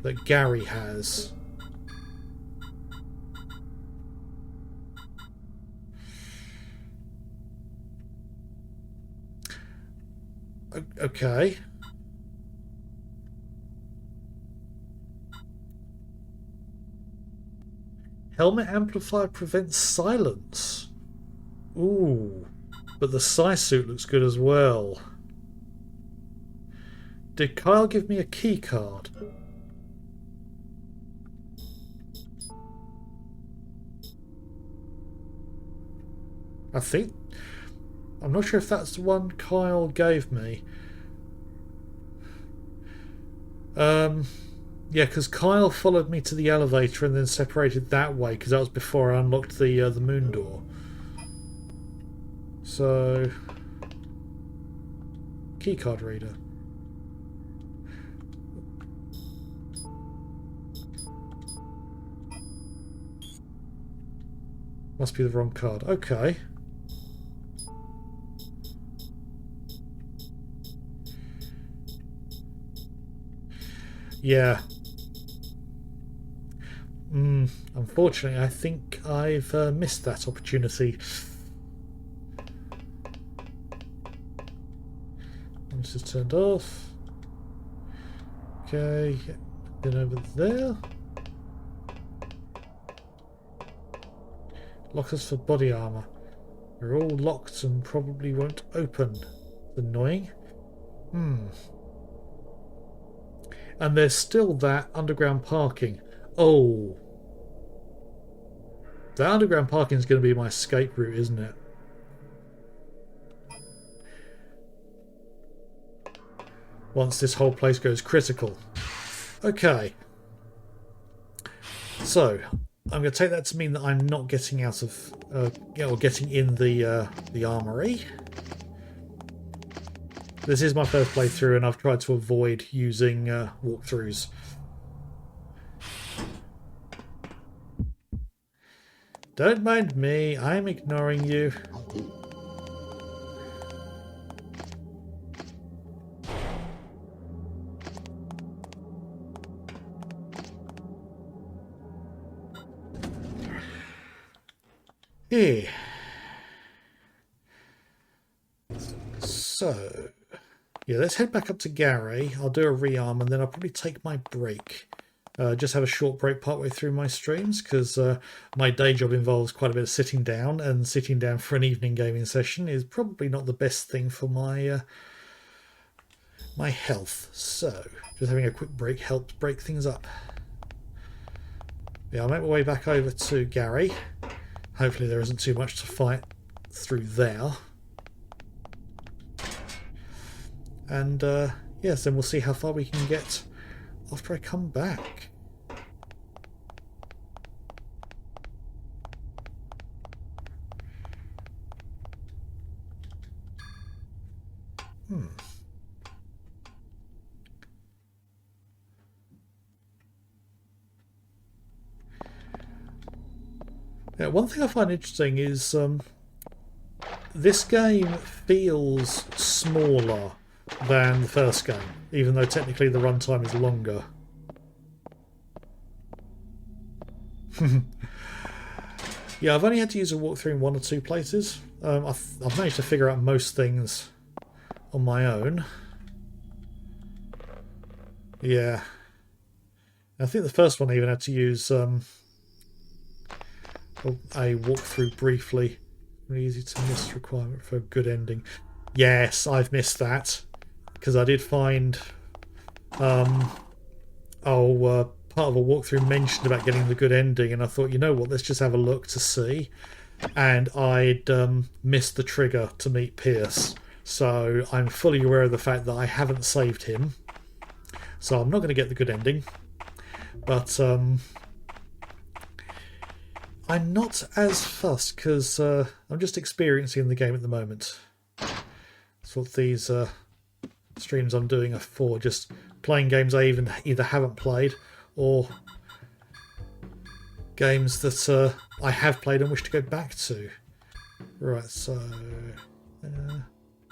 that Gary has. Okay. Helmet amplifier prevents silence. Ooh. But the psi suit looks good as well. Did Kyle give me a key card? I think... I'm not sure if that's the one Kyle gave me. Yeah, because Kyle followed me to the elevator and then separated that way, because that was before I unlocked the moon door. So... Keycard reader. Must be the wrong card. Okay. Yeah. Unfortunately, I think I've missed that opportunity. This is turned off. Okay, then over there. Lockers for body armor. They're all locked and probably won't open. Annoying. And there's still that underground parking. Oh. The underground parking is going to be my escape route, isn't it? Once this whole place goes critical. Okay. So, I'm going to take that to mean that I'm not getting out of... or getting in the armory. This is my first playthrough and I've tried to avoid using walkthroughs. Don't mind me, I'm ignoring you. Yeah. So, yeah, let's head back up to Gary. I'll do a rearm and then I'll probably take my break. Just have a short break partway through my streams because my day job involves quite a bit of sitting down, and sitting down for an evening gaming session is probably not the best thing for my my health. So just having a quick break helps break things up. Yeah, I'll make my way back over to Gary. Hopefully there isn't too much to fight through there. And yes, then we'll see how far we can get after I come back. Yeah, one thing I find interesting is this game feels smaller than the first game, even though technically the runtime is longer. Yeah, I've only had to use a walkthrough in one or two places. I've managed to figure out most things on my own. Yeah. I think the first one I even had to use a walkthrough briefly. Easy to miss requirement for a good ending. Yes, I've missed that. Because I did find part of a walkthrough mentioned about getting the good ending, and I thought, you know what, let's just have a look to see. And I'd missed the trigger to meet Pierce, so I'm fully aware of the fact that I haven't saved him, so I'm not going to get the good ending. But I'm not as fussed because I'm just experiencing the game at the moment. That's what these streams I'm doing are for, just playing games I either haven't played or games that I have played and wish to go back to. Right, so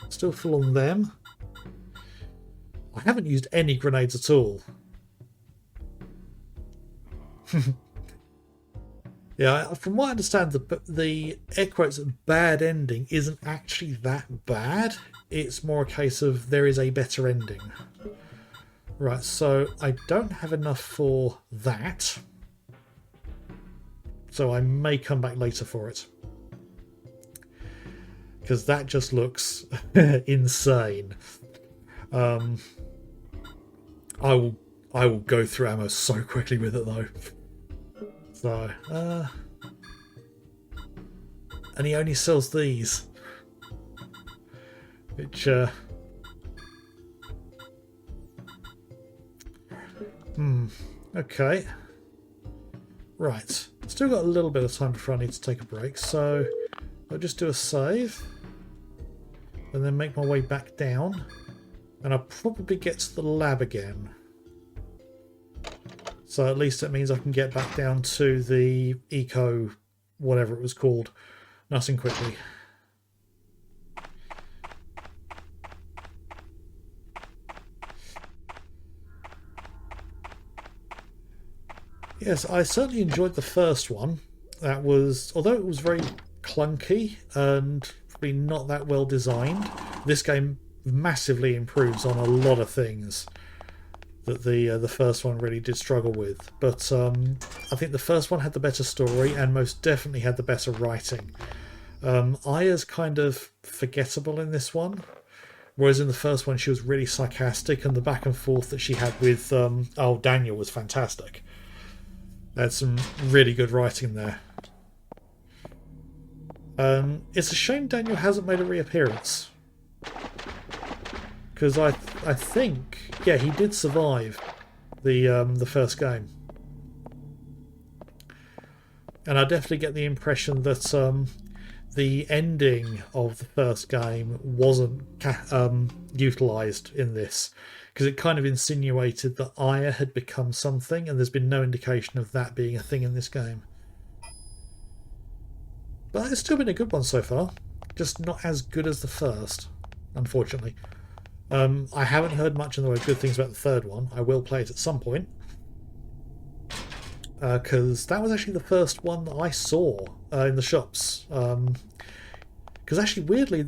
still full on them. I haven't used any grenades at all. Yeah, from what I understand, the air quotes bad ending isn't actually that bad. It's more a case of there is a better ending. Right, so I don't have enough for that. So I may come back later for it. Because that just looks insane. I will go through ammo so quickly with it though. So, and he only sells these. Which, okay. Right. Still got a little bit of time before I need to take a break, so I'll just do a save. And then make my way back down. And I'll probably get to the lab again. So at least it means I can get back down to the eco, whatever it was called, nice and quickly. Yes, I certainly enjoyed the first one. That was, although it was very clunky and probably not that well designed, this game massively improves on a lot of things that the first one really did struggle with. But I think the first one had the better story and most definitely had the better writing. Aya's kind of forgettable in this one, whereas in the first one she was really sarcastic, and the back and forth that she had with Daniel was fantastic. Had some really good writing there. It's a shame Daniel hasn't made a reappearance. Because I think, yeah, he did survive the first game, and I definitely get the impression that the ending of the first game wasn't utilised in this, because it kind of insinuated that Aya had become something, and there's been no indication of that being a thing in this game. But it's still been a good one so far, just not as good as the first, unfortunately. I haven't heard much in the way of good things about the third one. I will play it at some point. Because that was actually the first one that I saw in the shops. Because actually, weirdly,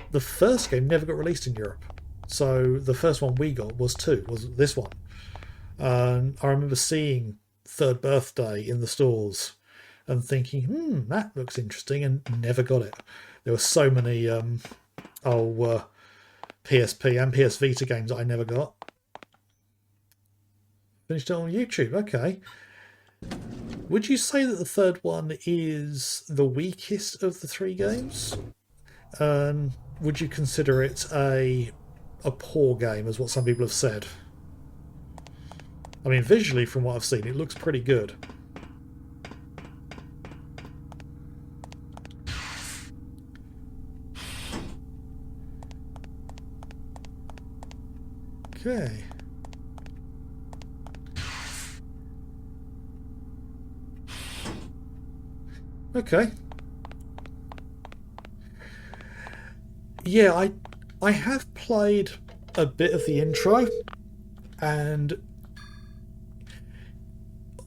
the first game never got released in Europe. So the first one we got was this one. I remember seeing Third Birthday in the stores and thinking, that looks interesting, and never got it. There were so many PSP and PS Vita games that I never got. Finished it on YouTube, okay. Would you say that the third one is the weakest of the three games? Would you consider it a poor game, as what some people have said? I mean, visually, from what I've seen, it looks pretty good. Okay. Okay. Yeah, I have played a bit of the intro, and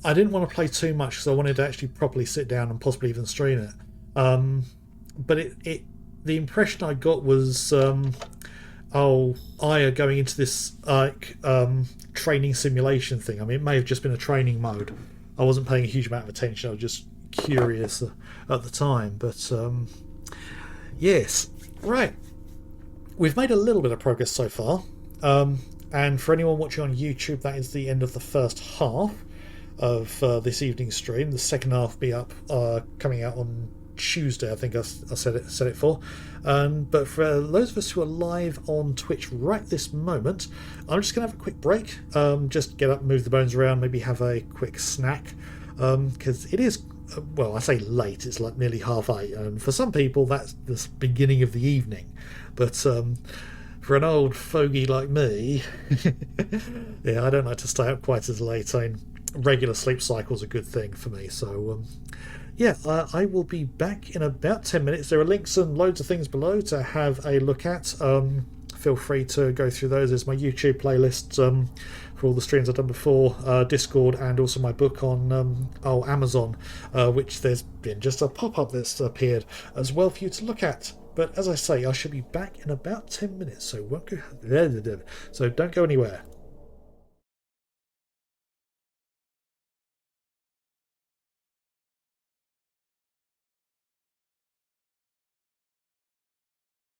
I didn't want to play too much because I wanted to actually properly sit down and possibly even stream it. But the impression I got was, oh, Aya going into this training simulation thing. I mean, it may have just been a training mode. I wasn't paying a huge amount of attention. I was just curious at the time. But yes, right. We've made a little bit of progress so far. And for anyone watching on YouTube, that is the end of the first half of this evening's stream. The second half will be up, coming out on Tuesday, I think I said it for. But for those of us who are live on Twitch right this moment, I'm just going to have a quick break. Just get up, move the bones around, maybe have a quick snack. Because it is, well, I say late, it's like nearly 8:30. And for some people, that's the beginning of the evening. But for an old fogey like me, yeah, I don't like to stay up quite as late. I mean, regular sleep cycle's a good thing for me. So, yeah, I will be back in about 10 minutes. There are links and loads of things below to have a look at. Feel free to go through those. There's my YouTube playlist for all the streams I've done before, Discord, and also my book on Amazon, which there's been just a pop-up that's appeared as well for you to look at. But as I say, I should be back in about 10 minutes, so don't go anywhere.